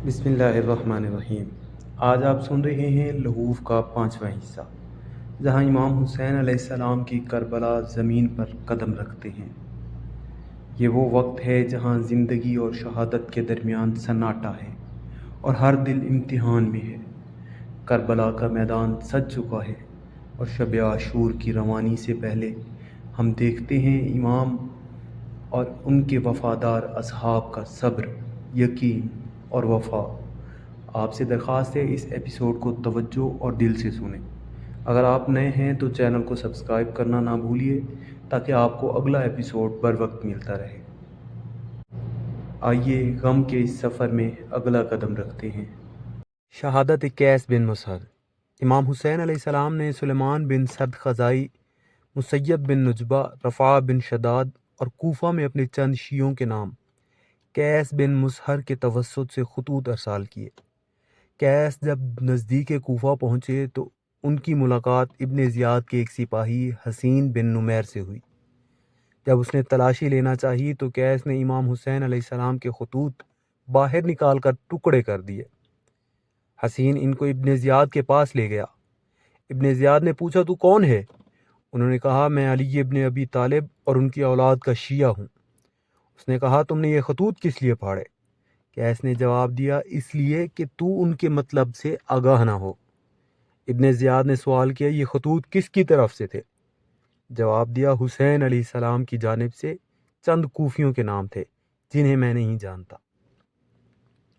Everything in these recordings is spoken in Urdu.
بسم اللہ الرحمن الرحیم۔ آج آپ سن رہے ہیں لہوف کا 5واں حصہ، جہاں امام حسین علیہ السلام کی کربلا زمین پر قدم رکھتے ہیں۔ یہ وہ وقت ہے جہاں زندگی اور شہادت کے درمیان سناٹا ہے اور ہر دل امتحان میں ہے۔ کربلا کا میدان سج چکا ہے اور شب عاشور کی روانی سے پہلے ہم دیکھتے ہیں امام اور ان کے وفادار اصحاب کا صبر، یقین اور وفا۔ آپ سے درخواست ہے اس ایپیسوڈ کو توجہ اور دل سے سنیں۔ اگر آپ نئے ہیں تو چینل کو سبسکرائب کرنا نہ بھولیے تاکہ آپ کو اگلا ایپیسوڈ بر وقت ملتا رہے۔ آئیے غم کے اس سفر میں اگلا قدم رکھتے ہیں۔ شہادت قیس بن مسہر۔ امام حسین علیہ السلام نے سلیمان بن سرد خزائی، مسیب بن نجبہ، رفاع بن شداد اور کوفہ میں اپنے چند شیعوں کے نام قیس بن مسہر کے توسط سے خطوط ارسال کیے۔ قیس جب نزدیک کوفہ پہنچے تو ان کی ملاقات ابن زیاد کے ایک سپاہی حسین بن نمیر سے ہوئی۔ جب اس نے تلاشی لینا چاہی تو قیس نے امام حسین علیہ السلام کے خطوط باہر نکال کر ٹکڑے کر دیے۔ حسین ان کو ابن زیاد کے پاس لے گیا۔ ابن زیاد نے پوچھا تو کون ہے؟ انہوں نے کہا میں علی ابن ابی طالب اور ان کی اولاد کا شیعہ ہوں۔ اس نے کہا تم نے یہ خطوط کس لیے پھاڑے؟ قیس نے جواب دیا اس لیے کہ تو ان کے مطلب سے آگاہ نہ ہو۔ ابن زیاد نے سوال کیا یہ خطوط کس کی طرف سے تھے؟ جواب دیا حسین علیہ السلام کی جانب سے چند کوفیوں کے نام تھے جنہیں میں نہیں جانتا۔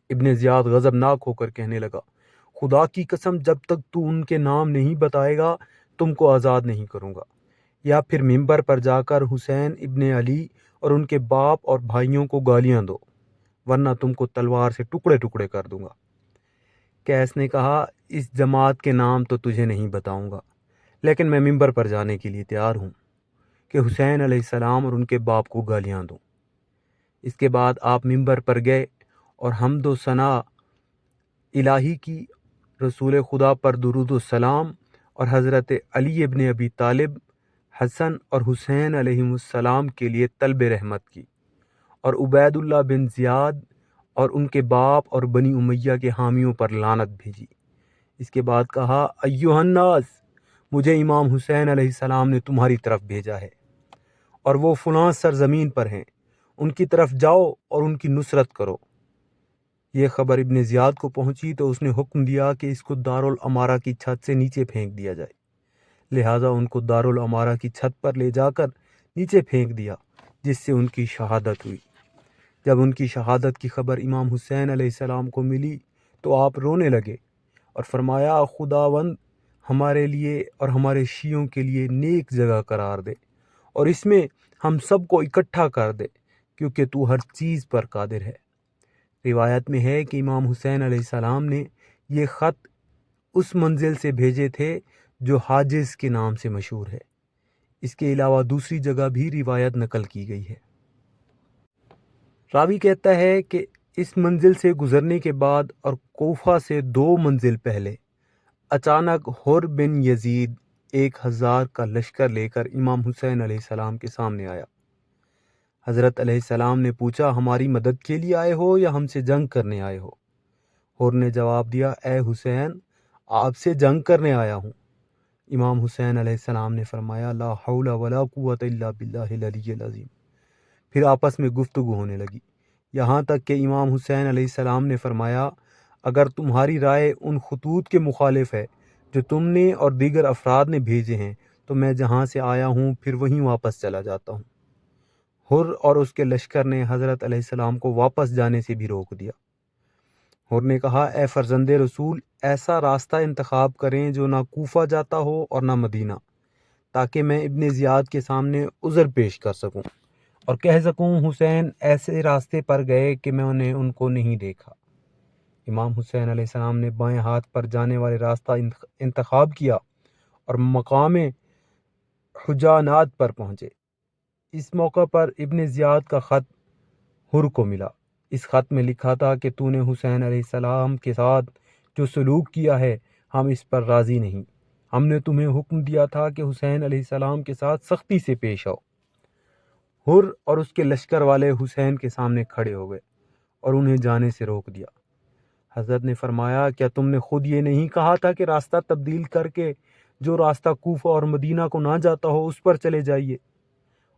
ابن زیاد غضبناک ہو کر کہنے لگا خدا کی قسم جب تک تو ان کے نام نہیں بتائے گا تم کو آزاد نہیں کروں گا، یا پھر منبر پر جا کر حسین ابن علی اور ان کے باپ اور بھائیوں کو گالیاں دو، ورنہ تم کو تلوار سے ٹکڑے ٹکڑے کر دوں گا۔ قیس نے کہا اس جماعت کے نام تو تجھے نہیں بتاؤں گا، لیکن میں منبر پر جانے کے لیے تیار ہوں کہ حسین علیہ السلام اور ان کے باپ کو گالیاں دوں۔ اس کے بعد آپ منبر پر گئے اور حمد و ثنا الہی کی، رسول خدا پر درود و سلام اور حضرت علی ابن ابی طالب، حسن اور حسین علیہم السلام کے لیے طلب رحمت کی، اور عبید اللہ بن زیاد اور ان کے باپ اور بنی امیہ کے حامیوں پر لعنت بھیجی۔ اس کے بعد کہا ایھا الناس، مجھے امام حسین علیہ السلام نے تمہاری طرف بھیجا ہے اور وہ فلاں سرزمین پر ہیں، ان کی طرف جاؤ اور ان کی نصرت کرو۔ یہ خبر ابن زیاد کو پہنچی تو اس نے حکم دیا کہ اس کو دارالامارہ کی چھت سے نیچے پھینک دیا جائے۔ لہٰذا ان کو دارالامارہ کی چھت پر لے جا کر نیچے پھینک دیا، جس سے ان کی شہادت ہوئی۔ جب ان کی شہادت کی خبر امام حسین علیہ السلام کو ملی تو آپ رونے لگے اور فرمایا خداوند ہمارے لیے اور ہمارے شیعوں کے لیے نیک جگہ قرار دے اور اس میں ہم سب کو اکٹھا کر دے، کیونکہ تو ہر چیز پر قادر ہے۔ روایت میں ہے کہ امام حسین علیہ السلام نے یہ خط اس منزل سے بھیجے تھے جو حاجز کے نام سے مشہور ہے۔ اس کے علاوہ دوسری جگہ بھی روایت نقل کی گئی ہے۔ راوی کہتا ہے کہ اس منزل سے گزرنے کے بعد اور کوفہ سے 2 منزل پہلے اچانک حر بن یزید 1000 کا لشکر لے کر امام حسین علیہ السلام کے سامنے آیا۔ حضرت علیہ السلام نے پوچھا ہماری مدد کے لیے آئے ہو یا ہم سے جنگ کرنے آئے ہو؟ حر نے جواب دیا اے حسین آپ سے جنگ کرنے آیا ہوں۔ امام حسین علیہ السلام نے فرمایا لا حول ولا قوت الا باللہ العلی العظیم۔ پھر آپس میں گفتگو ہونے لگی، یہاں تک کہ امام حسین علیہ السلام نے فرمایا اگر تمہاری رائے ان خطوط کے مخالف ہے جو تم نے اور دیگر افراد نے بھیجے ہیں تو میں جہاں سے آیا ہوں پھر وہیں واپس چلا جاتا ہوں۔ حر اور اس کے لشکر نے حضرت علیہ السلام کو واپس جانے سے بھی روک دیا۔ حر نے کہا اے فرزند رسول ایسا راستہ انتخاب کریں جو نہ کوفہ جاتا ہو اور نہ مدینہ، تاکہ میں ابن زیاد کے سامنے عذر پیش کر سکوں اور کہہ سکوں حسین ایسے راستے پر گئے کہ میں نے ان کو نہیں دیکھا۔ امام حسین علیہ السلام نے بائیں ہاتھ پر جانے والے راستہ انتخاب کیا اور مقام حجانات پر پہنچے۔ اس موقع پر ابن زیاد کا خط حر کو ملا۔ اس خط میں لکھا تھا کہ تو نے حسین علیہ السلام کے ساتھ جو سلوک کیا ہے ہم اس پر راضی نہیں۔ ہم نے تمہیں حکم دیا تھا کہ حسین علیہ السلام کے ساتھ سختی سے پیش آؤ۔ حر اور اس کے لشکر والے حسین کے سامنے کھڑے ہو گئے اور انہیں جانے سے روک دیا۔ حضرت نے فرمایا کیا تم نے خود یہ نہیں کہا تھا کہ راستہ تبدیل کر کے جو راستہ کوفہ اور مدینہ کو نہ جاتا ہو اس پر چلے جائیے؟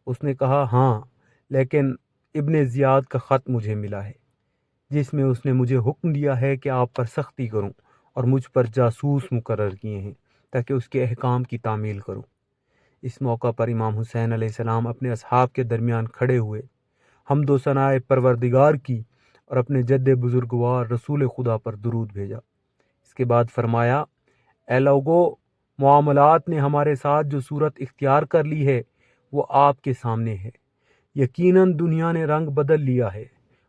اس نے کہا ہاں، لیکن ابن زیاد کا خط مجھے ملا ہے جس میں اس نے مجھے حکم دیا ہے کہ آپ پر سختی کروں اور مجھ پر جاسوس مقرر کیے ہیں تاکہ اس کے احکام کی تعمیل کروں۔ اس موقع پر امام حسین علیہ السلام اپنے اصحاب کے درمیان کھڑے ہوئے، حمد و ثناء پروردگار کی اور اپنے جد بزرگوار رسول خدا پر درود بھیجا۔ اس کے بعد فرمایا اے لوگو، معاملات نے ہمارے ساتھ جو صورت اختیار کر لی ہے وہ آپ کے سامنے ہے۔ یقیناً دنیا نے رنگ بدل لیا ہے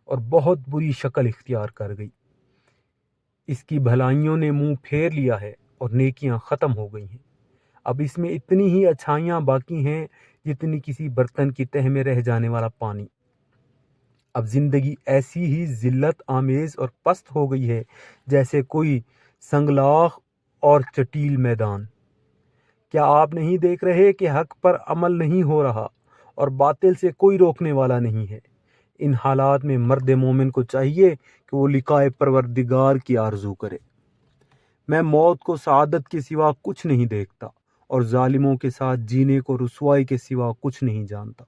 اور بہت بری شکل اختیار کر گئی۔ اس کی بھلائیوں نے منہ پھیر لیا ہے اور نیکیاں ختم ہو گئی ہیں۔ اب اس میں اتنی ہی اچھائیاں باقی ہیں جتنی کسی برتن کی تہ میں رہ جانے والا پانی۔ اب زندگی ایسی ہی ذلت آمیز اور پست ہو گئی ہے جیسے کوئی سنگلاخ اور چٹیل میدان۔ کیا آپ نہیں دیکھ رہے کہ حق پر عمل نہیں ہو رہا اور باطل سے کوئی روکنے والا نہیں ہے؟ ان حالات میں مرد مومن کو چاہیے کہ وہ لقائے پروردگار کی آرزو کرے۔ میں موت کو سعادت کے سوا کچھ نہیں دیکھتا اور ظالموں کے ساتھ جینے کو رسوائی کے سوا کچھ نہیں جانتا۔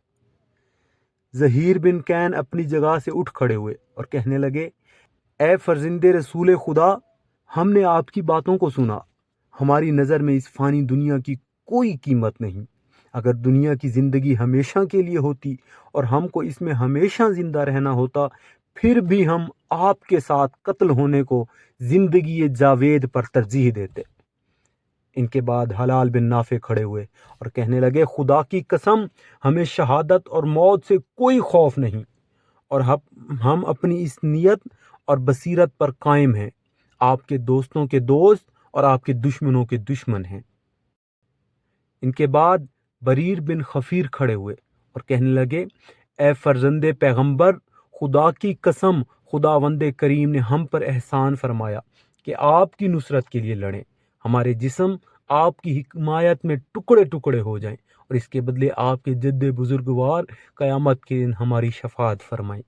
زہیر بن کین اپنی جگہ سے اٹھ کھڑے ہوئے اور کہنے لگے اے فرزند رسول خدا، ہم نے آپ کی باتوں کو سنا۔ ہماری نظر میں اس فانی دنیا کی کوئی قیمت نہیں۔ اگر دنیا کی زندگی ہمیشہ کے لیے ہوتی اور ہم کو اس میں ہمیشہ زندہ رہنا ہوتا، پھر بھی ہم آپ کے ساتھ قتل ہونے کو زندگی جاوید پر ترجیح دیتے۔ ان کے بعد حلال بن نافع کھڑے ہوئے اور کہنے لگے خدا کی قسم، ہمیں شہادت اور موت سے کوئی خوف نہیں اور ہم اپنی اس نیت اور بصیرت پر قائم ہیں۔ آپ کے دوستوں کے دوست اور آپ کے دشمنوں کے دشمن ہیں۔ ان کے بعد بریر بن خفیر کھڑے ہوئے اور کہنے لگے اے فرزند پیغمبر، خدا کی قسم، خداوند کریم نے ہم پر احسان فرمایا کہ آپ کی نصرت کے لیے لڑیں، ہمارے جسم آپ کی حمایت میں ٹکڑے ٹکڑے ہو جائیں اور اس کے بدلے آپ کے جد بزرگوار قیامت کے دن ہماری شفاعت فرمائیں۔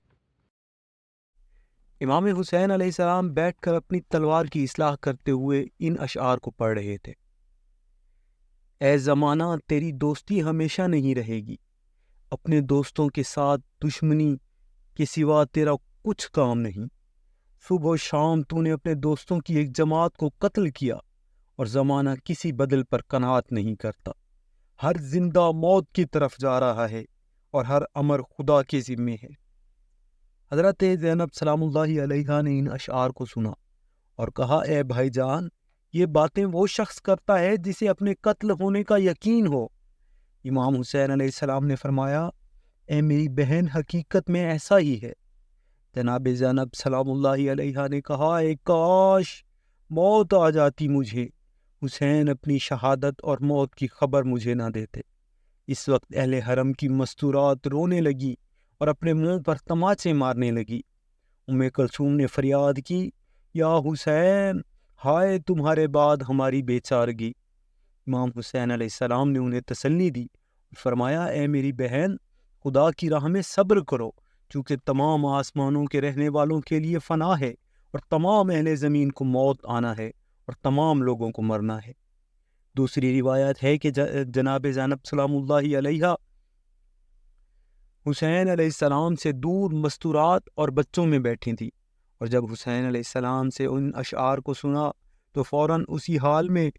امام حسین علیہ السلام بیٹھ کر اپنی تلوار کی اصلاح کرتے ہوئے ان اشعار کو پڑھ رہے تھے۔ اے زمانہ، تیری دوستی ہمیشہ نہیں رہے گی، اپنے دوستوں کے ساتھ دشمنی کے سوا تیرا کچھ کام نہیں۔ صبح و شام تو نے اپنے دوستوں کی ایک جماعت کو قتل کیا اور زمانہ کسی بدل پر قناعت نہیں کرتا۔ ہر زندہ موت کی طرف جا رہا ہے اور ہر امر خدا کے ذمے ہے۔ حضرت زینب سلام اللہ علیہا نے ان اشعار کو سنا اور کہا اے بھائی جان، یہ باتیں وہ شخص کرتا ہے جسے اپنے قتل ہونے کا یقین ہو۔ امام حسین علیہ السلام نے فرمایا اے میری بہن، حقیقت میں ایسا ہی ہے۔ جناب زینب سلام اللہ علیہا نے کہا اے کاش موت آ جاتی مجھے، حسین اپنی شہادت اور موت کی خبر مجھے نہ دیتے۔ اس وقت اہل حرم کی مستورات رونے لگی اور اپنے منہ پر تماچے مارنے لگی۔ کلثوم نے فریاد کی یا حسین، ہائے تمہارے بعد ہماری بے چارگی۔ امام حسین علیہ السلام نے انہیں تسلی دی اور فرمایا اے میری بہن، خدا کی راہ میں صبر کرو، چونکہ تمام آسمانوں کے رہنے والوں کے لیے فنا ہے اور تمام اہل زمین کو موت آنا ہے اور تمام لوگوں کو مرنا ہے۔ دوسری روایت ہے کہ جناب زینب سلام اللہ علیہا حسین علیہ السلام سے دور مستورات اور بچوں میں بیٹھی تھی، اور جب حسین علیہ السلام سے ان اشعار کو سنا تو فوراً اسی حال میں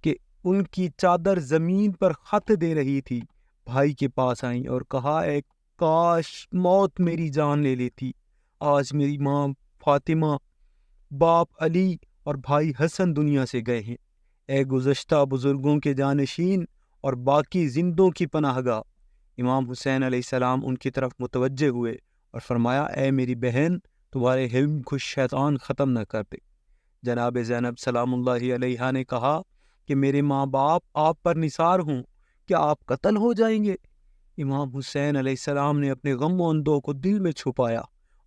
کہ ان کی چادر زمین پر خط دے رہی تھی بھائی کے پاس آئیں اور کہا اے کاش موت میری جان لے لیتی۔ آج میری ماں فاطمہ، باپ علی اور بھائی حسن دنیا سے گئے ہیں۔ اے گزشتہ بزرگوں کے جانشین اور باقی زندوں کی پناہ گاہ۔ امام حسین علیہ السلام ان کی طرف متوجہ ہوئے اور فرمایا اے میری بہن، تمہارے حلم کو شیطان ختم نہ کر دے۔ جناب زینب سلام اللہ علیہا نے کہا کہ میرے ماں باپ آپ پر نثار ہوں، کیا آپ قتل ہو جائیں گے؟ امام حسین علیہ السلام نے اپنے غم و اندوہ کو دل میں چھپایا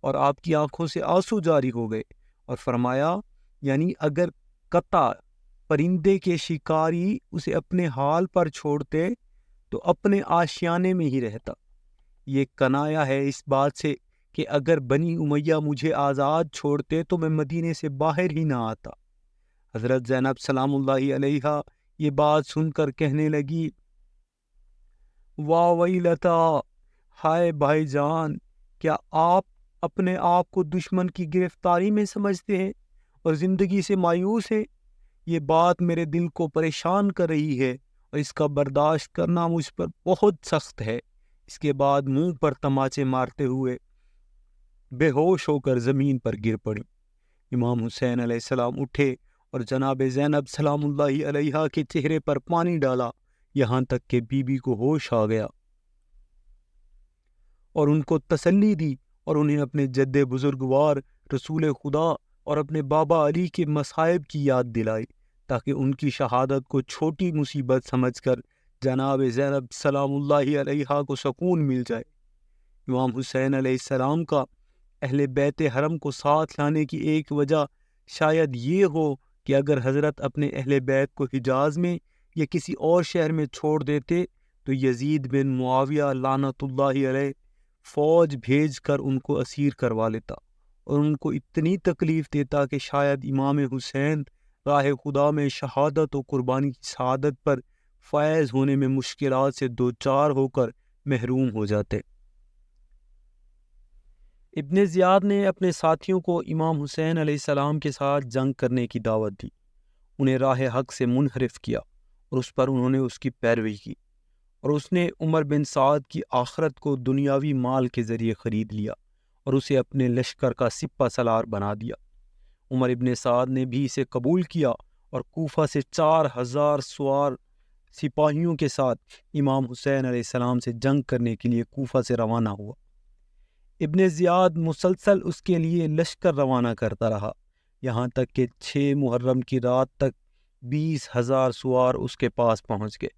اور آپ کی آنکھوں سے آنسو جاری ہو گئے اور فرمایا یعنی اگر قطع پرندے کے شکاری اسے اپنے حال پر چھوڑتے تو اپنے آشیانے میں ہی رہتا۔ یہ کنایا ہے اس بات سے کہ اگر بنی امیہ مجھے آزاد چھوڑتے تو میں مدینے سے باہر ہی نہ آتا۔ حضرت زینب سلام اللہ علیہا یہ بات سن کر کہنے لگی، واہ ویلتا، ہائے بھائی جان، کیا آپ اپنے آپ کو دشمن کی گرفتاری میں سمجھتے ہیں اور زندگی سے مایوس ہیں؟ یہ بات میرے دل کو پریشان کر رہی ہے اور اس کا برداشت کرنا مجھ پر بہت سخت ہے۔ اس کے بعد منہ پر تماچے مارتے ہوئے بے ہوش ہو کر زمین پر گر پڑی۔ امام حسین علیہ السلام اٹھے اور جناب زینب سلام اللہ علیہا کے چہرے پر پانی ڈالا، یہاں تک کہ بی بی کو ہوش آ گیا اور ان کو تسلی دی اور انہیں اپنے جد بزرگوار رسول خدا اور اپنے بابا علی کے مصائب کی یاد دلائی، تاکہ ان کی شہادت کو چھوٹی مصیبت سمجھ کر جناب زینب سلام اللہ علیہا کو سکون مل جائے۔ امام حسین علیہ السلام کا اہل بیت حرم کو ساتھ لانے کی ایک وجہ شاید یہ ہو کہ اگر حضرت اپنے اہل بیت کو حجاز میں یا کسی اور شہر میں چھوڑ دیتے تو یزید بن معاویہ لعنت اللہ علیہ فوج بھیج کر ان کو اسیر کروا لیتا اور ان کو اتنی تکلیف دیتا کہ شاید امام حسین راہ خدا میں شہادت و قربانی کی سعادت پر فائز ہونے میں مشکلات سے دوچار ہو کر محروم ہو جاتے۔ ابن زیاد نے اپنے ساتھیوں کو امام حسین علیہ السلام کے ساتھ جنگ کرنے کی دعوت دی، انہیں راہ حق سے منحرف کیا اور اس پر انہوں نے اس کی پیروی کی، اور اس نے عمر بن سعد کی آخرت کو دنیاوی مال کے ذریعے خرید لیا اور اسے اپنے لشکر کا سپہ سالار بنا دیا۔ عمر ابن سعد نے بھی اسے قبول کیا اور کوفہ سے 4000 سوار سپاہیوں کے ساتھ امام حسین علیہ السلام سے جنگ کرنے کے لیے کوفہ سے روانہ ہوا۔ ابن زیاد مسلسل اس کے لیے لشکر روانہ کرتا رہا، یہاں تک کہ 6 محرم کی رات تک 20,000 سوار اس کے پاس پہنچ گئے۔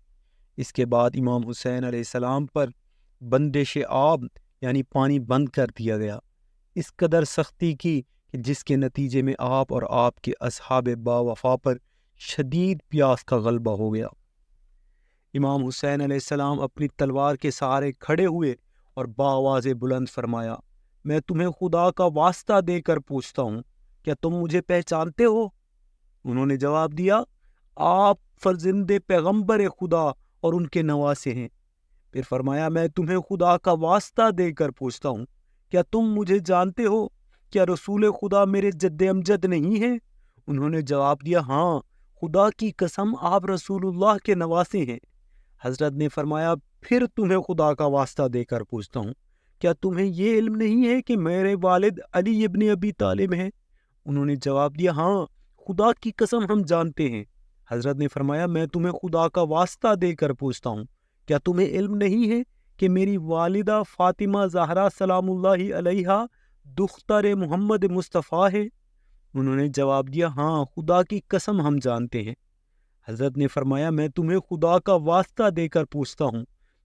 اس کے بعد امام حسین علیہ السلام پر بندش آب یعنی پانی بند کر دیا گیا، اس قدر سختی کی کہ جس کے نتیجے میں آپ اور آپ کے اصحاب با وفا پر شدید پیاس کا غلبہ ہو گیا۔ امام حسین علیہ السلام اپنی تلوار کے سہارے کھڑے ہوئے اور بآواز بلند فرمایا، میں تمہیں خدا کا واسطہ دے کر پوچھتا ہوں، کیا تم مجھے پہچانتے ہو؟ انہوں نے جواب دیا، آپ فرزند پیغمبر خدا اور ان کے نواسے ہیں۔ پھر فرمایا، میں تمہیں خدا کا واسطہ دے کر پوچھتا ہوں، کیا تم مجھے جانتے ہو؟ کیا رسول خدا میرے جد امجد نہیں ہیں؟ انہوں نے جواب دیا، ہاں، خدا کی قسم آپ رسول اللہ کے نواسے ہیں۔ حضرت نے فرمایا، پھر تمہیں خدا کا واسطہ دے کر پوچھتا ہوں، کیا تمہیں یہ علم نہیں ہے کہ میرے والد علی ابن ابی طالب ہیں؟ انہوں نے جواب دیا، ہاں، خدا کی قسم ہم جانتے ہیں۔ حضرت نے فرمایا، میں تمہیں خدا کا واسطہ دے کر پوچھتا ہوں، کیا تمہیں علم نہیں ہے کہ میری والدہ فاطمہ زہرا سلام اللہ علیہا دختر محمد مصطفیٰ ہے؟ انہوں نے جواب دیا، ہاں، خدا کی قسم ہم جانتے ہیں۔ حضرت نے فرمایا، میں تمہیں خدا کا واسطہ دے کر پوچھتا ہوں،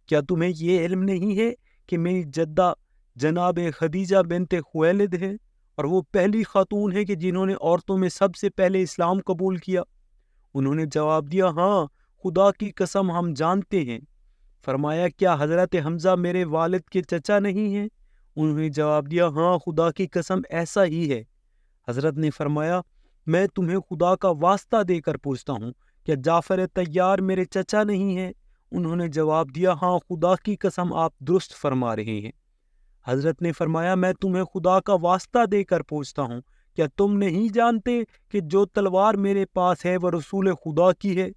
کیا تمہیں یہ علم نہیں ہے کہ میری جدہ جناب خدیجہ بنت خویلد ہے اور وہ پہلی خاتون ہے کہ جنہوں نے عورتوں میں سب سے پہلے اسلام قبول کیا؟ انہوں نے جواب دیا، ہاں، خدا کی قسم ہم جانتے ہیں۔ فرمایا، کیا حضرت حمزہ میرے والد کے چچا نہیں ہیں؟ انہوں نے جواب دیا، ہاں، خدا کی قسم ایسا ہی ہے۔ حضرت نے فرمایا، میں تمہیں خدا کا واسطہ دے کر پوچھتا ہوں، کیا جعفر طیار میرے چچا نہیں ہیں؟ انہوں نے جواب دیا، ہاں، خدا کی قسم آپ درست فرما رہے ہیں۔ حضرت نے فرمایا، میں تمہیں خدا کا واسطہ دے کر پوچھتا ہوں، کیا تم نہیں جانتے کہ جو تلوار میرے پاس ہے وہ رسول خدا کی ہے؟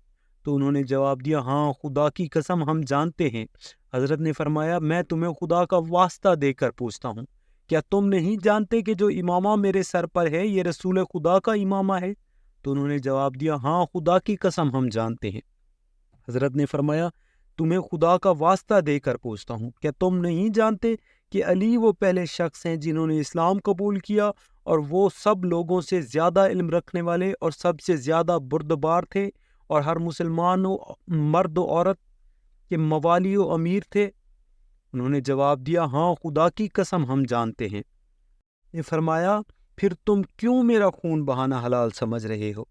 تو انہوں نے جواب دیا، ہاں، خدا کی قسم ہم جانتے ہیں۔ حضرت نے فرمایا، میں تمہیں خدا کا واسطہ دے کر پوچھتا ہوں، کیا تم نہیں جانتے کہ جو امامہ میرے سر پر ہے یہ رسول خدا کا امامہ ہے؟ تو انہوں نے جواب دیا، ہاں، خدا کی قسم ہم جانتے ہیں۔ حضرت نے فرمایا، تمہیں خدا کا واسطہ دے کر پوچھتا ہوں، کیا تم نہیں جانتے کہ علی وہ پہلے شخص ہیں جنہوں نے اسلام قبول کیا اور وہ سب لوگوں سے زیادہ علم رکھنے والے اور سب سے زیادہ بردبار تھے اور ہر مسلمان و مرد و عورت کے موالی و امیر تھے؟ انہوں نے جواب دیا، ہاں، خدا کی قسم ہم جانتے ہیں۔ نے فرمایا، پھر تم کیوں میرا خون بہانا حلال سمجھ رہے ہو،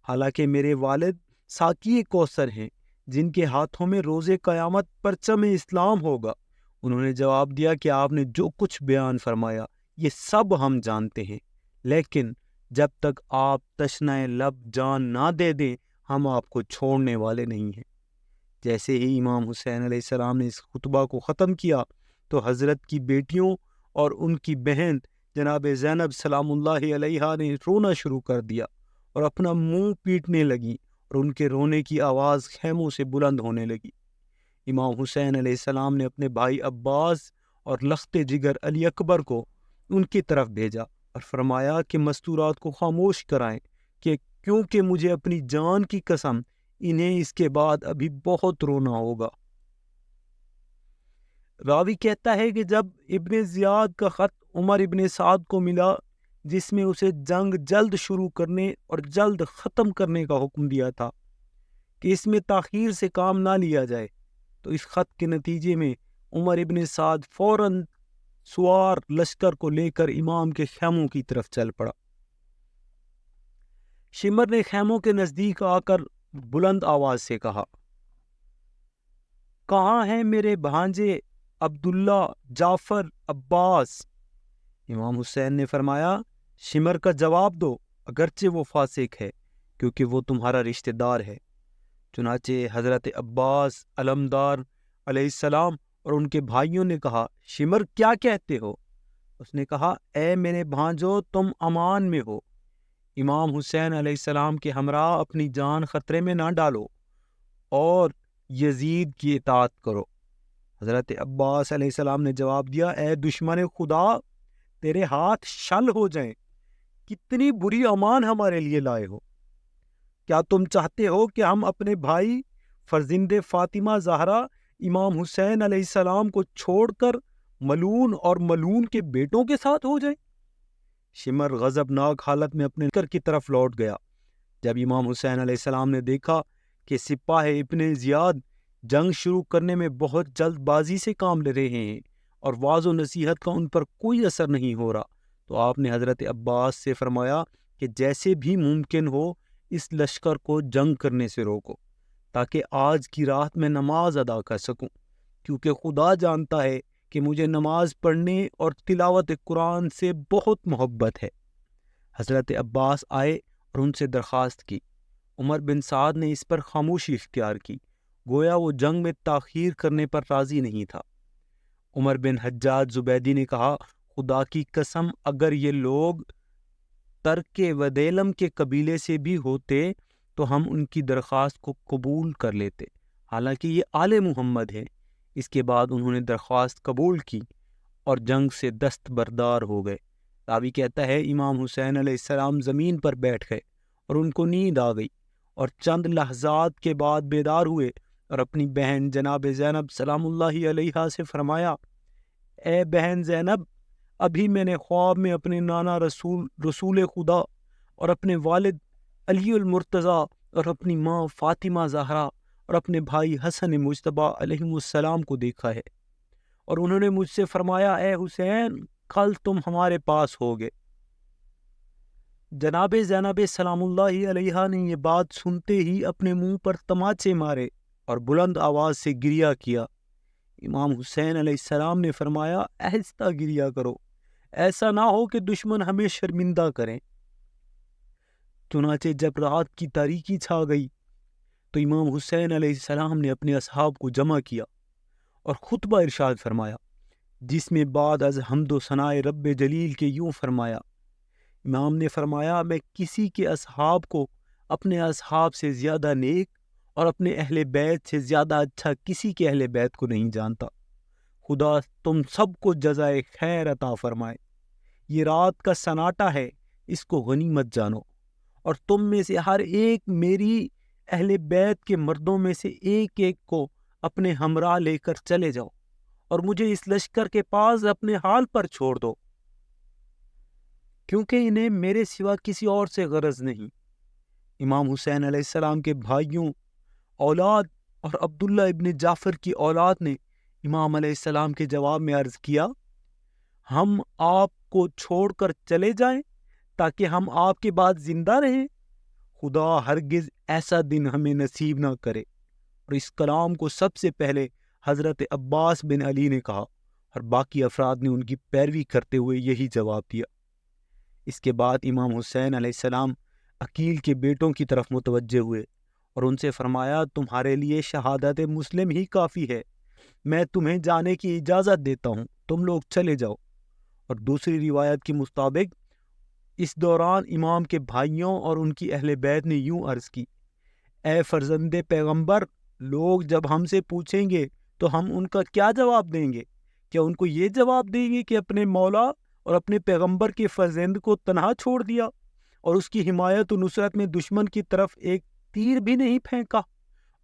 حالانکہ میرے والد ساقی کوثر ہیں جن کے ہاتھوں میں روز قیامت پرچم اسلام ہوگا، انہوں نے جواب دیا کہ آپ نے جو کچھ بیان فرمایا یہ سب ہم جانتے ہیں، لیکن جب تک آپ تشنہ لب جان نہ دے دیں ہم آپ کو چھوڑنے والے نہیں ہیں۔ جیسے ہی امام حسین علیہ السلام نے اس خطبہ کو ختم کیا تو حضرت کی بیٹیوں اور ان کی بہن جناب زینب سلام اللہ علیہا نے رونا شروع کر دیا اور اپنا منہ پیٹنے لگی، اور ان کے رونے کی آواز خیموں سے بلند ہونے لگی۔ امام حسین علیہ السلام نے اپنے بھائی عباس اور لخت جگر علی اکبر کو ان کی طرف بھیجا اور فرمایا کہ مستورات کو خاموش کرائیں، کہ کیونکہ مجھے اپنی جان کی قسم انہیں اس کے بعد ابھی بہت رونا ہوگا۔ راوی کہتا ہے کہ جب ابن زیاد کا خط عمر ابن سعد کو ملا جس میں اسے جنگ جلد شروع کرنے اور جلد ختم کرنے کا حکم دیا تھا کہ اس میں تاخیر سے کام نہ لیا جائے، تو اس خط کے نتیجے میں عمر ابن سعد فوراً سوار لشکر کو لے کر امام کے خیموں کی طرف چل پڑا۔ شمر نے خیموں کے نزدیک آ کر بلند آواز سے کہا، کہاں ہیں میرے بھانجے عبداللہ، جعفر، عباس؟ امام حسین نے فرمایا، شمر کا جواب دو، اگرچہ وہ فاسق ہے کیونکہ وہ تمہارا رشتہ دار ہے۔ چنانچہ حضرت عباس علمدار علیہ السلام اور ان کے بھائیوں نے کہا، شمر کیا کہتے ہو؟ اس نے کہا، اے میرے بھانجو، تم امان میں ہو، امام حسین علیہ السلام کے ہمراہ اپنی جان خطرے میں نہ ڈالو اور یزید کی اطاعت کرو۔ حضرت عباس علیہ السلام نے جواب دیا، اے دشمن خدا، تیرے ہاتھ شل ہو جائیں، کتنی بری امان ہمارے لیے لائے ہو۔ کیا تم چاہتے ہو کہ ہم اپنے بھائی فرزند فاطمہ زہرا امام حسین علیہ السلام کو چھوڑ کر ملعون اور ملعون کے بیٹوں کے ساتھ ہو جائیں؟ شمر غضبناک حالت میں اپنے لشکر کی طرف لوٹ گیا۔ جب امام حسین علیہ السلام نے دیکھا کہ سپاہ ابن زیاد جنگ شروع کرنے میں بہت جلد بازی سے کام لے رہے ہیں اور واعظ و نصیحت کا ان پر کوئی اثر نہیں ہو رہا، تو آپ نے حضرت عباس سے فرمایا کہ جیسے بھی ممکن ہو اس لشکر کو جنگ کرنے سے روکو تاکہ آج کی رات میں نماز ادا کر سکوں، کیونکہ خدا جانتا ہے کہ مجھے نماز پڑھنے اور تلاوت قرآن سے بہت محبت ہے۔ حضرت عباس آئے اور ان سے درخواست کی۔ عمر بن سعد نے اس پر خاموشی اختیار کی، گویا وہ جنگ میں تاخیر کرنے پر راضی نہیں تھا۔ عمر بن حجاج زبیدی نے کہا، خدا کی قسم اگر یہ لوگ ترک ودیلم کے قبیلے سے بھی ہوتے تو ہم ان کی درخواست کو قبول کر لیتے، حالانکہ یہ آل محمد ہیں۔ اس کے بعد انہوں نے درخواست قبول کی اور جنگ سے دستبردار ہو گئے۔ راوی کہتا ہے، امام حسین علیہ السلام زمین پر بیٹھ گئے اور ان کو نیند آ گئی، اور چند لحظات کے بعد بیدار ہوئے اور اپنی بہن جناب زینب سلام اللہ علیہا سے فرمایا، اے بہن زینب، ابھی میں نے خواب میں اپنے نانا رسول خدا اور اپنے والد علی المرتضیٰ اور اپنی ماں فاطمہ زہرا اور اپنے بھائی حسن مجتبیٰ علیہ السلام کو دیکھا ہے، اور انہوں نے مجھ سے فرمایا، اے حسین، کل تم ہمارے پاس ہوگے۔ جناب زینب سلام اللہ علیہا نے یہ بات سنتے ہی اپنے منہ پر تماچے مارے اور بلند آواز سے گریہ کیا۔ امام حسین علیہ السلام نے فرمایا، آہستہ گریہ کرو، ایسا نہ ہو کہ دشمن ہمیں شرمندہ کریں۔ چنانچہ جب رات کی تاریکی چھا گئی تو امام حسین علیہ السلام نے اپنے اصحاب کو جمع کیا اور خطبہ ارشاد فرمایا، جس میں بعد از حمد و ثناء رب جلیل کے یوں فرمایا۔ امام نے فرمایا، میں کسی کے اصحاب کو اپنے اصحاب سے زیادہ نیک اور اپنے اہل بیت سے زیادہ اچھا کسی کے اہل بیت کو نہیں جانتا۔ خدا تم سب کو جزائے خیر عطا فرمائے۔ یہ رات کا سناٹا ہے، اس کو غنیمت جانو، اور تم میں سے ہر ایک میری اہل بیت کے مردوں میں سے ایک ایک کو اپنے ہمراہ لے کر چلے جاؤ اور مجھے اس لشکر کے پاس اپنے حال پر چھوڑ دو، کیونکہ انہیں میرے سوا کسی اور سے غرض نہیں۔ امام حسین علیہ السلام کے بھائیوں، اولاد اور عبداللہ ابن جعفر کی اولاد نے امام علیہ السلام کے جواب میں عرض کیا، ہم آپ کو چھوڑ کر چلے جائیں تاکہ ہم آپ کے بعد زندہ رہیں؟ خدا ہرگز ایسا دن ہمیں نصیب نہ کرے۔ اور اس کلام کو سب سے پہلے حضرت عباس بن علی نے کہا، اور باقی افراد نے ان کی پیروی کرتے ہوئے یہی جواب دیا۔ اس کے بعد امام حسین علیہ السلام عقیل کے بیٹوں کی طرف متوجہ ہوئے اور ان سے فرمایا، تمہارے لیے شہادت مسلم ہی کافی ہے، میں تمہیں جانے کی اجازت دیتا ہوں، تم لوگ چلے جاؤ۔ اور دوسری روایت کے مطابق اس دوران امام کے بھائیوں اور ان کی اہل بیت نے یوں عرض کی، اے فرزند پیغمبر، لوگ جب ہم سے پوچھیں گے تو ہم ان کا کیا جواب دیں گے؟ کیا ان کو یہ جواب دیں گے کہ اپنے مولا اور اپنے پیغمبر کے فرزند کو تنہا چھوڑ دیا اور اس کی حمایت و نصرت میں دشمن کی طرف ایک تیر بھی نہیں پھینکا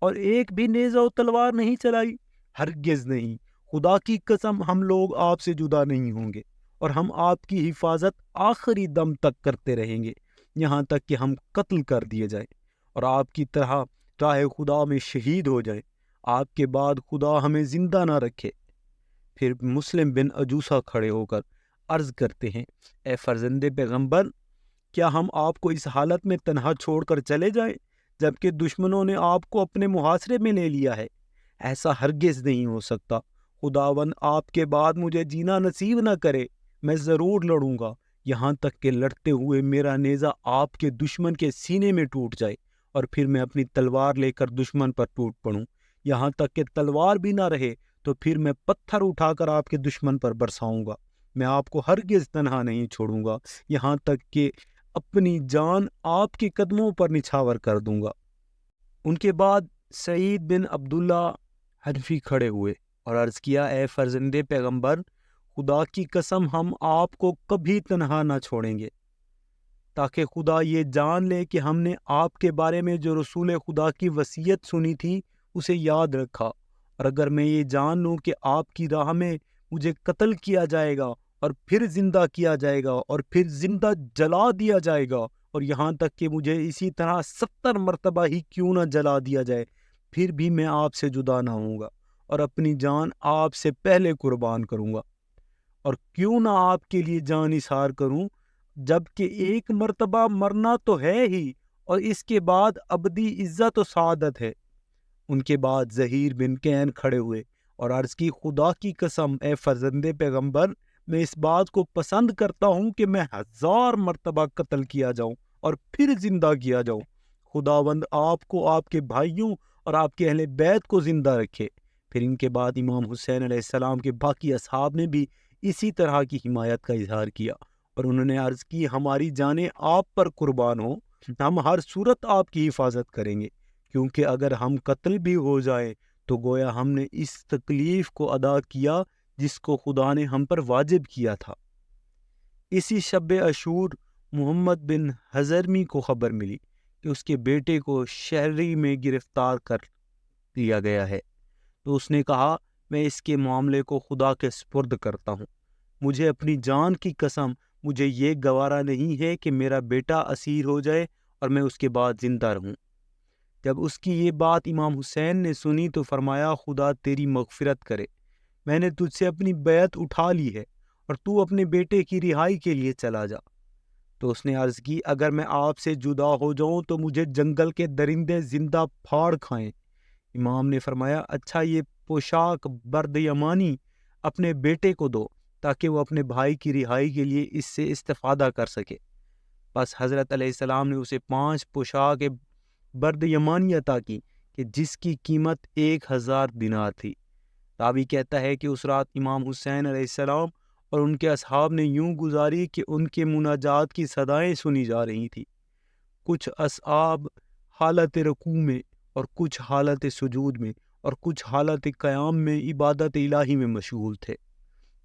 اور ایک بھی نیزہ و تلوار نہیں چلائی؟ ہرگز نہیں، خدا کی قسم ہم لوگ آپ سے جدا نہیں ہوں گے اور ہم آپ کی حفاظت آخری دم تک کرتے رہیں گے، یہاں تک کہ ہم قتل کر دیے جائیں اور آپ کی طرح راہ خدا میں شہید ہو جائیں، آپ کے بعد خدا ہمیں زندہ نہ رکھے۔ پھر مسلم بن عجوسہ کھڑے ہو کر عرض کرتے ہیں، اے فرزند پیغمبر، کیا ہم آپ کو اس حالت میں تنہا چھوڑ کر چلے جائیں جبکہ دشمنوں نے آپ کو اپنے محاصرے میں لے لیا ہے؟ ایسا ہرگز نہیں ہو سکتا، خداوند آپ کے بعد مجھے جینا نصیب نہ کرے، میں ضرور لڑوں گا، یہاں تک کہ لڑتے ہوئے میرا نیزہ آپ کے دشمن کے سینے میں ٹوٹ جائے اور پھر میں اپنی تلوار لے کر دشمن پر ٹوٹ پڑوں، یہاں تک کہ تلوار بھی نہ رہے تو پھر میں پتھر اٹھا کر آپ کے دشمن پر برساؤں گا، میں آپ کو ہرگز تنہا نہیں چھوڑوں گا، یہاں تک کہ اپنی جان آپ کے قدموں پر نچھاور کر دوں گا۔ ان کے بعد سعید بن عبداللہ حنفی کھڑے ہوئے اور عرض کیا، اے فرزند پیغمبر، خدا کی قسم ہم آپ کو کبھی تنہا نہ چھوڑیں گے تاکہ خدا یہ جان لے کہ ہم نے آپ کے بارے میں جو رسول خدا کی وصیت سنی تھی اسے یاد رکھا، اور اگر میں یہ جان لوں کہ آپ کی راہ میں مجھے قتل کیا جائے گا اور پھر زندہ کیا جائے گا اور پھر زندہ جلا دیا جائے گا اور یہاں تک کہ مجھے اسی طرح 70 مرتبہ ہی کیوں نہ جلا دیا جائے، پھر بھی میں آپ سے جدا نہ ہوں گا اور اپنی جان آپ سے پہلے قربان کروں گا، اور کیوں نہ آپ کے لیے جان اثار کروں، جبکہ ایک مرتبہ مرنا تو ہے ہی اور اس کے بعد ابدی عزت و سعادت ہے۔ ان کے بعد زہیر بن کین کھڑے ہوئے اور عرض کی، خدا کی قسم اے فرزند پیغمبر، میں اس بات کو پسند کرتا ہوں کہ میں 1000 مرتبہ قتل کیا جاؤں اور پھر زندہ کیا جاؤں، خداوند آپ کو، آپ کے بھائیوں اور آپ کے اہل بیت کو زندہ رکھے۔ پھر ان کے بعد امام حسین علیہ السلام کے باقی اصحاب نے بھی اسی طرح کی حمایت کا اظہار کیا اور انہوں نے عرض کی، ہماری جانیں آپ پر قربان ہو، ہم ہر صورت آپ کی حفاظت کریں گے، کیونکہ اگر ہم قتل بھی ہو جائیں تو گویا ہم نے اس تکلیف کو ادا کیا جس کو خدا نے ہم پر واجب کیا تھا۔ اسی شب عاشور محمد بن حضرمی کو خبر ملی کہ اس کے بیٹے کو شہری میں گرفتار کر لیا گیا ہے، تو اس نے کہا، میں اس کے معاملے کو خدا کے سپرد کرتا ہوں، مجھے اپنی جان کی قسم مجھے یہ گوارا نہیں ہے کہ میرا بیٹا اسیر ہو جائے اور میں اس کے بعد زندہ رہوں۔ جب اس کی یہ بات امام حسین نے سنی تو فرمایا، خدا تیری مغفرت کرے، میں نے تجھ سے اپنی بیعت اٹھا لی ہے اور تو اپنے بیٹے کی رہائی کے لیے چلا جا۔ تو اس نے عرض کی، اگر میں آپ سے جدا ہو جاؤں تو مجھے جنگل کے درندے زندہ پھاڑ کھائیں۔ امام نے فرمایا، اچھا یہ پوشاک برد یمانی اپنے بیٹے کو دو تاکہ وہ اپنے بھائی کی رہائی کے لیے اس سے استفادہ کر سکے۔ بس حضرت علیہ السلام نے اسے 5 پوشاک برد یمانی عطا کی کہ جس کی قیمت 1000 دینار تھی۔ راوی کہتا ہے کہ اس رات امام حسین علیہ السلام اور ان کے اصحاب نے یوں گزاری کہ ان کے مناجات کی صدائیں سنی جا رہی تھیں، کچھ اصحاب حالت رکوع میں اور کچھ حالت سجود میں اور کچھ حالت قیام میں عبادت الہی میں مشغول تھے۔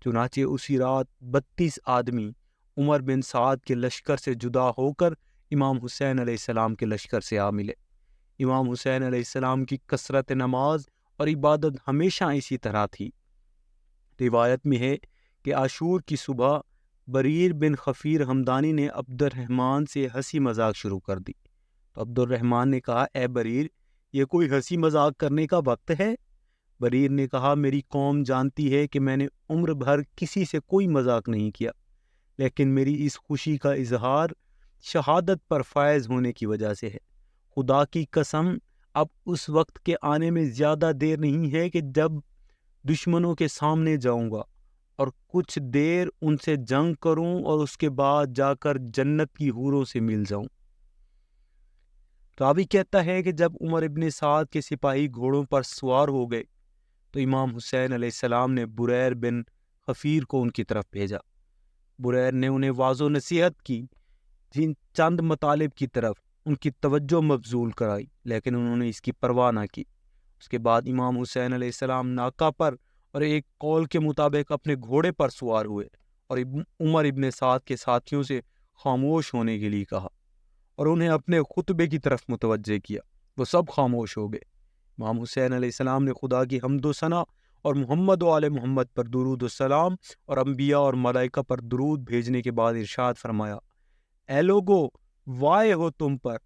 چنانچہ اسی رات 32 آدمی عمر بن سعد کے لشکر سے جدا ہو کر امام حسین علیہ السلام کے لشکر سے آ ملے۔ امام حسین علیہ السلام کی کثرت نماز اور عبادت ہمیشہ اسی طرح تھی۔ روایت میں ہے کہ عاشور کی صبح بریر بن خفیر ہمدانی نے عبد الرحمن سے ہنسی مذاق شروع کر دی، تو عبد الرحمن نے کہا، اے بریر، یہ کوئی ہنسی مذاق کرنے کا وقت ہے؟ بریر نے کہا، میری قوم جانتی ہے کہ میں نے عمر بھر کسی سے کوئی مذاق نہیں کیا، لیکن میری اس خوشی کا اظہار شہادت پر فائز ہونے کی وجہ سے ہے۔ خدا کی قسم اب اس وقت کے آنے میں زیادہ دیر نہیں ہے کہ جب دشمنوں کے سامنے جاؤں گا اور کچھ دیر ان سے جنگ کروں اور اس کے بعد جا کر جنت کی حوروں سے مل جاؤں۔ راوی کہتا ہے کہ جب عمر ابن سعد کے سپاہی گھوڑوں پر سوار ہو گئے تو امام حسین علیہ السلام نے بریر بن خفیر کو ان کی طرف بھیجا۔ بریر نے انہیں واضح و نصیحت کی، جن چند مطالب کی طرف ان کی توجہ مبذول کرائی، لیکن انہوں نے اس کی پرواہ نہ کی۔ اس کے بعد امام حسین علیہ السلام ناکہ پر اور ایک قول کے مطابق اپنے گھوڑے پر سوار ہوئے اور عمر ابن سعد کے ساتھیوں سے خاموش ہونے کے لیے کہا اور انہیں اپنے خطبے کی طرف متوجہ کیا۔ وہ سب خاموش ہو گئے۔ امام حسین علیہ السلام نے خدا کی حمد و ثنا اور محمد و آل محمد پر درود و سلام اور انبیاء اور ملائکہ پر درود بھیجنے کے بعد ارشاد فرمایا، اے لوگو، وائے ہو تم پر،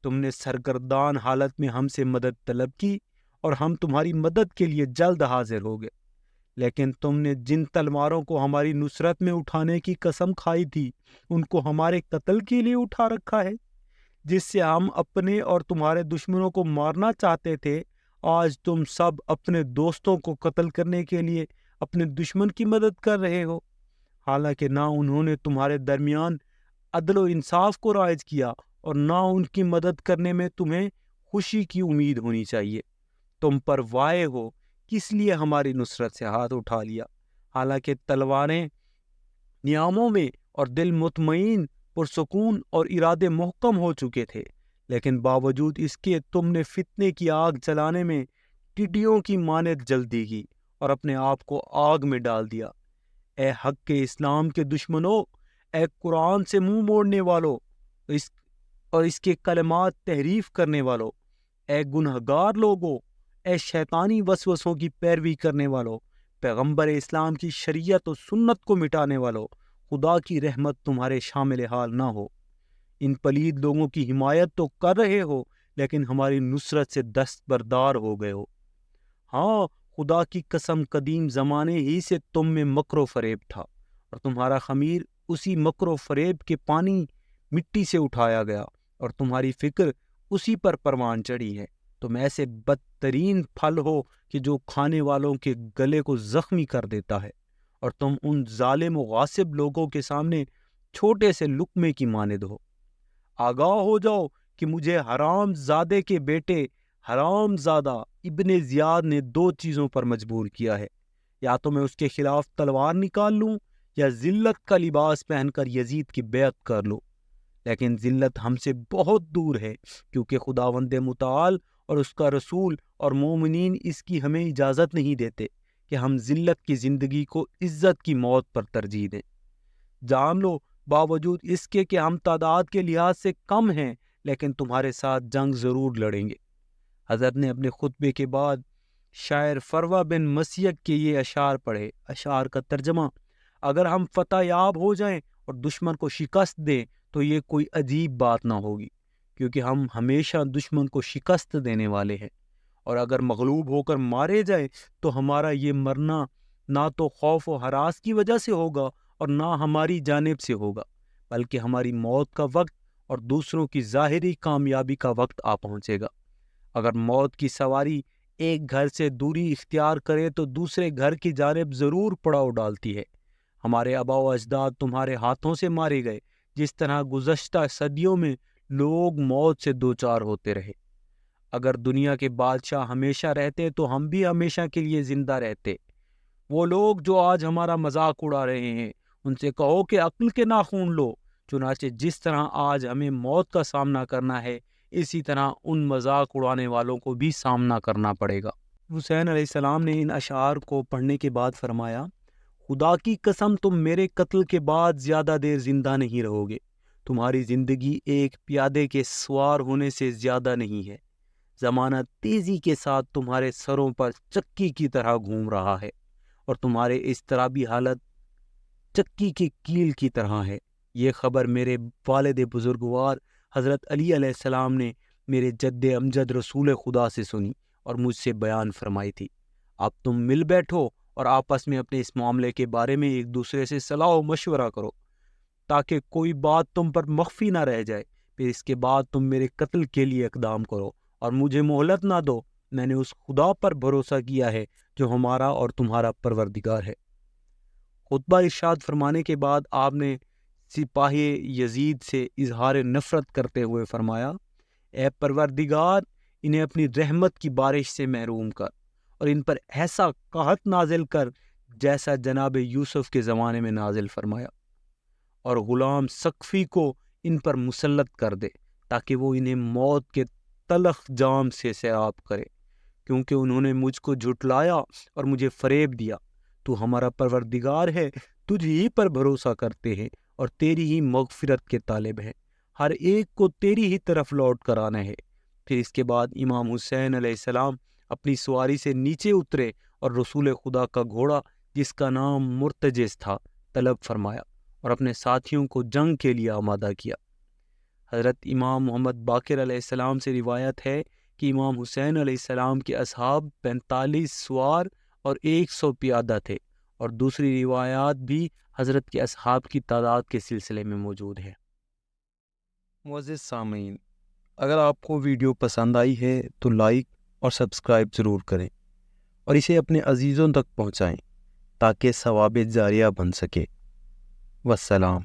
تم نے سرگردان حالت میں ہم سے مدد طلب کی اور ہم تمہاری مدد کے لیے جلد حاضر ہو گئے، لیکن تم نے جن تلواروں کو ہماری نصرت میں اٹھانے کی قسم کھائی تھی ان کو ہمارے قتل کے لیے اٹھا رکھا ہے، جس سے ہم اپنے اور تمہارے دشمنوں کو مارنا چاہتے تھے۔ آج تم سب اپنے دوستوں کو قتل کرنے کے لیے اپنے دشمن کی مدد کر رہے ہو، حالانکہ نہ انہوں نے تمہارے درمیان عدل و انصاف کو رائج کیا اور نہ ان کی مدد کرنے میں تمہیں خوشی کی امید ہونی چاہیے۔ تم پر وائے ہو، کس لیے ہماری نصرت سے ہاتھ اٹھا لیا، حالانکہ تلواریں نیاموں میں اور دل مطمئن پرسکون اور ارادے محکم ہو چکے تھے، لیکن باوجود اس کے تم نے فتنے کی آگ جلانے میں ٹڈیوں کی مانند جلدی کی اور اپنے آپ کو آگ میں ڈال دیا۔ اے حق کے اسلام کے دشمنوں، اے قرآن سے منہ موڑنے والو اور اس کے کلمات تحریف کرنے والو، اے گنہگار لوگو، اے شیطانی وسوسوں کی پیروی کرنے والو، پیغمبر اسلام کی شریعت و سنت کو مٹانے والو، خدا کی رحمت تمہارے شامل حال نہ ہو۔ ان پلید لوگوں کی حمایت تو کر رہے ہو لیکن ہماری نصرت سے دستبردار ہو گئے ہو۔ ہاں، خدا کی قسم قدیم زمانے ہی سے تم میں مکر و فریب تھا اور تمہارا خمیر اسی مکر و فریب کے پانی مٹی سے اٹھایا گیا اور تمہاری فکر اسی پر پروان چڑھی ہے۔ تم ایسے بدترین پھل ہو کہ جو کھانے والوں کے گلے کو زخمی کر دیتا ہے، اور تم ان ظالم و غاصب لوگوں کے سامنے چھوٹے سے لقمے کی مانند ہو۔ آگاہ ہو جاؤ کہ مجھے حرام زادے کے بیٹے حرام زادہ ابن زیاد نے دو چیزوں پر مجبور کیا ہے، یا تو میں اس کے خلاف تلوار نکال لوں یا ذلت کا لباس پہن کر یزید کی بیعت کر لوں، لیکن ذلت ہم سے بہت دور ہے، کیونکہ خداوند متعال اور اس کا رسول اور مومنین اس کی ہمیں اجازت نہیں دیتے کہ ہم ذلت کی زندگی کو عزت کی موت پر ترجیح دیں۔ جان لو، باوجود اس کے کہ ہم تعداد کے لحاظ سے کم ہیں، لیکن تمہارے ساتھ جنگ ضرور لڑیں گے۔ حضرت نے اپنے خطبے کے بعد شاعر فروہ بن مسیک کے یہ اشعار پڑھے۔ اشعار کا ترجمہ: اگر ہم فتح یاب ہو جائیں اور دشمن کو شکست دیں تو یہ کوئی عجیب بات نہ ہوگی، کیونکہ ہم ہمیشہ دشمن کو شکست دینے والے ہیں، اور اگر مغلوب ہو کر مارے جائیں تو ہمارا یہ مرنا نہ تو خوف و ہراس کی وجہ سے ہوگا اور نہ ہماری جانب سے ہوگا، بلکہ ہماری موت کا وقت اور دوسروں کی ظاہری کامیابی کا وقت آ پہنچے گا۔ اگر موت کی سواری ایک گھر سے دوری اختیار کرے تو دوسرے گھر کی جانب ضرور پڑاؤ ڈالتی ہے۔ ہمارے آباء و اجداد تمہارے ہاتھوں سے مارے گئے، جس طرح گزشتہ صدیوں میں لوگ موت سے دوچار ہوتے رہے۔ اگر دنیا کے بادشاہ ہمیشہ رہتے تو ہم بھی ہمیشہ کے لیے زندہ رہتے۔ وہ لوگ جو آج ہمارا مذاق اڑا رہے ہیں، ان سے کہو کہ عقل کے ناخون لو، چنانچہ جس طرح آج ہمیں موت کا سامنا کرنا ہے، اسی طرح ان مذاق اڑانے والوں کو بھی سامنا کرنا پڑے گا۔ حسین علیہ السلام نے ان اشعار کو پڑھنے کے بعد فرمایا، خدا کی قسم تم میرے قتل کے بعد زیادہ دیر زندہ نہیں رہو گے۔ تمہاری زندگی ایک پیادے کے سوار ہونے سے زیادہ نہیں ہے۔ زمانہ تیزی کے ساتھ تمہارے سروں پر چکی کی طرح گھوم رہا ہے، اور تمہارے اضطرابی حالت چکی کی کیل کی طرح ہے۔ یہ خبر میرے والد بزرگوار حضرت علی علیہ السلام نے میرے جد امجد رسول خدا سے سنی اور مجھ سے بیان فرمائی تھی۔ اب تم مل بیٹھو اور آپس میں اپنے اس معاملے کے بارے میں ایک دوسرے سے صلاح و مشورہ کرو، تاکہ کوئی بات تم پر مخفی نہ رہ جائے۔ پھر اس کے بعد تم میرے قتل کے لیے اقدام کرو اور مجھے مہلت نہ دو، میں نے اس خدا پر بھروسہ کیا ہے جو ہمارا اور تمہارا پروردگار ہے۔ خطبہ ارشاد فرمانے کے بعد آپ نے سپاہی یزید سے اظہار نفرت کرتے ہوئے فرمایا، اے پروردگار، انہیں اپنی رحمت کی بارش سے محروم کر اور ان پر ایسا قحط نازل کر جیسا جناب یوسف کے زمانے میں نازل فرمایا، اور غلام سقفی کو ان پر مسلط کر دے تاکہ وہ انہیں موت کے تلخ جام سے سیراب کرے، کیونکہ انہوں نے مجھ کو جھٹلایا اور مجھے فریب دیا۔ تو ہمارا پروردگار ہے، تجھ ہی پر بھروسہ کرتے ہیں اور تیری ہی مغفرت کے طالب ہیں، ہر ایک کو تیری ہی طرف لوٹ کر آنا ہے۔ پھر اس کے بعد امام حسین علیہ السلام اپنی سواری سے نیچے اترے اور رسول خدا کا گھوڑا جس کا نام مرتجز تھا طلب فرمایا اور اپنے ساتھیوں کو جنگ کے لیے آمادہ کیا۔ حضرت امام محمد باقر علیہ السلام سے روایت ہے کہ امام حسین علیہ السلام کے اصحاب 45 سوار اور 100 پیادہ تھے، اور دوسری روایات بھی حضرت کے اصحاب کی تعداد کے سلسلے میں موجود ہے۔ معزز سامعین، اگر آپ کو ویڈیو پسند آئی ہے تو لائک اور سبسکرائب ضرور کریں اور اسے اپنے عزیزوں تک پہنچائیں تاکہ ثواب جاریہ بن سکے۔ والسلام۔